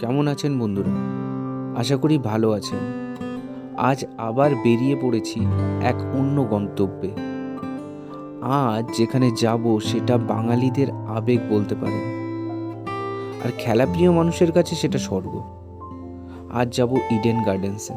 কেমন আছেন বন্ধুরা? আশা করি ভালো আছেন। আজ আবার বেরিয়ে পড়েছি এক অন্য গন্তব্যে। আজ যেখানে যাব সেটা বাঙালিদের আবেগ বলতে পারেন, আর খেলাপ্রিয় মানুষের কাছে সেটা স্বর্গ। আজ যাব ইডেন গার্ডেন্সে।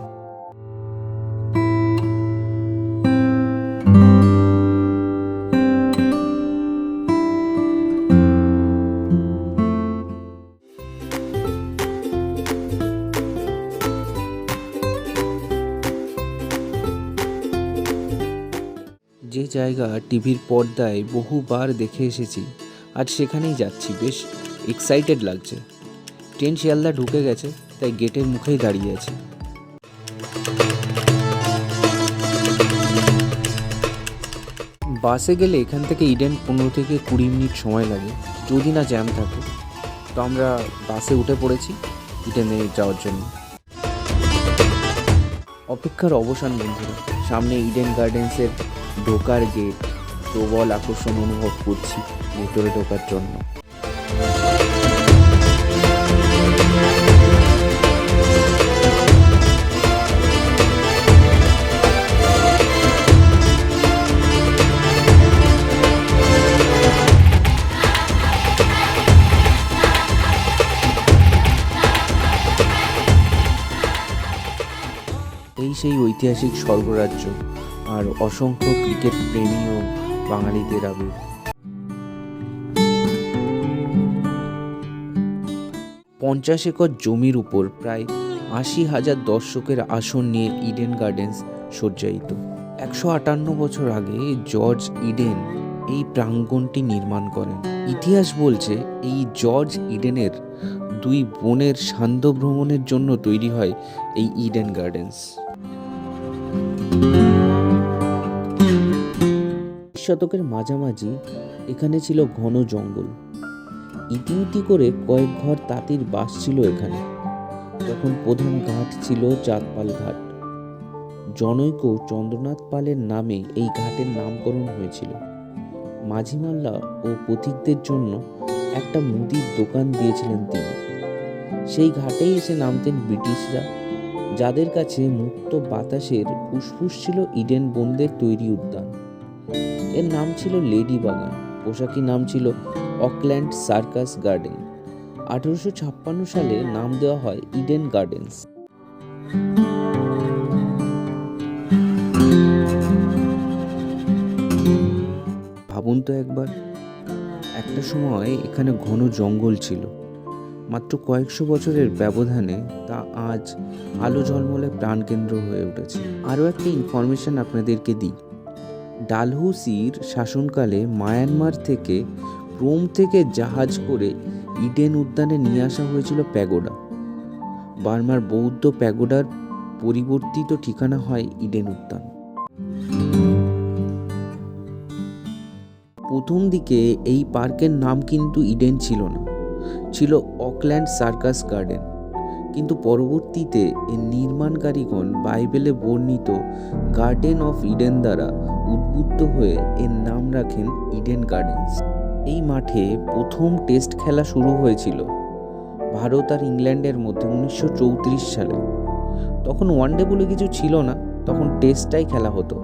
যে জায়গা টিভির পর্দায় বহুবার দেখে এসেছি, আজ সেখানেই যাচ্ছি। বেশ এক্সাইটেড লাগছে। ট্রেন শিয়ালদা ঢুকে গেছে, তাই গেটের মুখেই দাঁড়িয়ে আছি। বাসে গেলে এখান থেকে ইডেন 15 থেকে 20 মিনিট সময় লাগে, যদি না জ্যাম থাকে। তো আমরা বাসে উঠে পড়েছি ইডেনে যাওয়ার জন্য। অপেক্ষার অবসান বন্ধুরা। সামনে ইডেন গার্ডেন্সের ঢোকার গেট। প্রবল আকর্ষণ অনুভব করছি ভেতরে ঢোকার জন্য। এই সেই ঐতিহাসিক স্বর্গরাজ্য, আর অসংখ্য ক্রিকেট প্রেমী ও বাঙালিদের আবেগ। 50 একর জমির উপর প্রায় 80,000 দর্শকের আসন নিয়ে ইডেন গার্ডেন্স সজ্জায়িত। 158 বছর আগে জর্জ ইডেন এই প্রাঙ্গণটি নির্মাণ করেন। ইতিহাস বলছে এই জর্জ ইডেনের 2 বোনের সান্ধ্য ভ্রমণের জন্য তৈরি হয় এই ইডেন গার্ডেন্স। শতকের মাঝামাঝি এখানে ছিল ঘন জঙ্গল। ইতিউতি করে কয়েক ঘর তাঁতির বাস ছিল এখানে। তখন প্রধান ঘাট ছিল চাঁদপাল ঘাট। জনৈক চন্দ্রনাথ পালের নামে এই ঘাটের নামকরণ হয়েছিল। মাঝিমাল্লা ও পথিকদের জন্য একটা মুদির দোকান দিয়েছিলেন তিনি। সেই ঘাটেই এসে নামতেন ব্রিটিশরা, যাদের কাছে মুক্ত বাতাসের ফুসফুস ছিল ইডেন বনদের তৈরি উদ্যান। এর নাম ছিল লেডি বাগান, পোশাকি নাম ছিল অকল্যান্ড সার্কাস গার্ডেন। 1856 সালে নাম দেওয়া হয় ইডেন গার্ডেন্স। ভাবুন তো একবার, একটা সময় এখানে ঘন জঙ্গল ছিল। মাত্র কয়েকশো বছরের ব্যবধানে তা আজ আলো ঝলমলে প্রাণকেন্দ্র হয়ে উঠেছে। আরও একটা ইনফরমেশন আপনাদেরকে দিই। ডালহৌসির শাসনকালে মায়ানমার থেকে রোম থেকে জাহাজ করে ইডেন উদ্যানে নিয়ে আসা হয়েছিল প্যাগোডা। বার্মার বৌদ্ধ প্যাগোডার পরিবর্তিত ঠিকানা হয় ইডেন উদ্যান। প্রথম দিকে এই পার্কের নাম কিন্তু ইডেন ছিল না, ছিল অকল্যান্ড সার্কাস গার্ডেন। কিন্তু পরবর্তীতে এর নির্মাণকারীগণ বাইবেলে বর্ণিত গার্ডেন অফ ইডেন দ্বারা উদ্বুদ্ধ হয়ে এর নাম রাখেন ইডেন গার্ডেন্স। এই মাঠে প্রথম টেস্ট খেলা শুরু হয়েছিল ভারত আর ইংল্যান্ডের মধ্যে 1934 সালে। তখন ওয়ানডে বলে কিছু ছিল না, তখন টেস্টটাই খেলা হতো।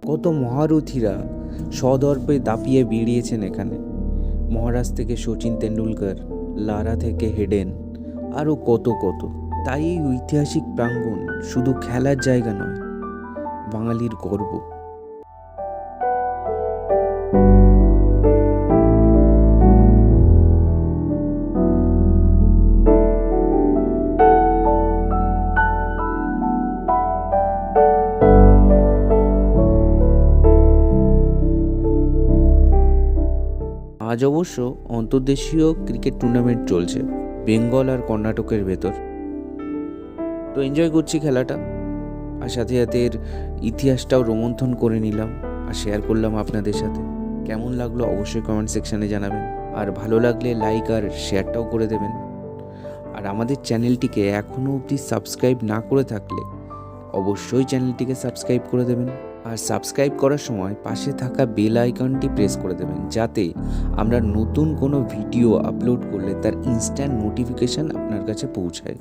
কত মহারথীরা সদর্পে দাপিয়ে বেরিয়েছেন এখানে। মহারাজ থেকে শচীন তেন্ডুলকর, লারা থেকে হেডেন, আরও কত কত। তাই এই ঐতিহাসিক প্রাঙ্গণ শুধু খেলার জায়গা নয়, বাঙালির গর্ব। আজ অবশ্য অন্তর্দেশীয় ক্রিকেট টুর্নামেন্ট চলছে বেঙ্গল আর কর্ণাটকের ভেতর। তো এনজয় করছি খেলাটা, আর সাথে সাথে এর ইতিহাসটাও রোমন্থন করে নিলাম আর শেয়ার করলাম আপনাদের সাথে। কেমন লাগলো অবশ্যই কমেন্ট সেকশানে জানাবেন, আর ভালো লাগলে লাইক আর শেয়ারটাও করে দেবেন। আর আমাদের চ্যানেলটিকে এখনও অবধি সাবস্ক্রাইব না করে থাকলে অবশ্যই চ্যানেলটিকে সাবস্ক্রাইব করে দেবেন। আর সাবস্ক্রাইব করার সময় পাশে থাকা বেল আইকনটি প্রেস করে দেবেন, যাতে আমরা নতুন কোনো ভিডিও আপলোড করলে তার ইনস্ট্যান্ট নোটিফিকেশান আপনার কাছে পৌঁছায়।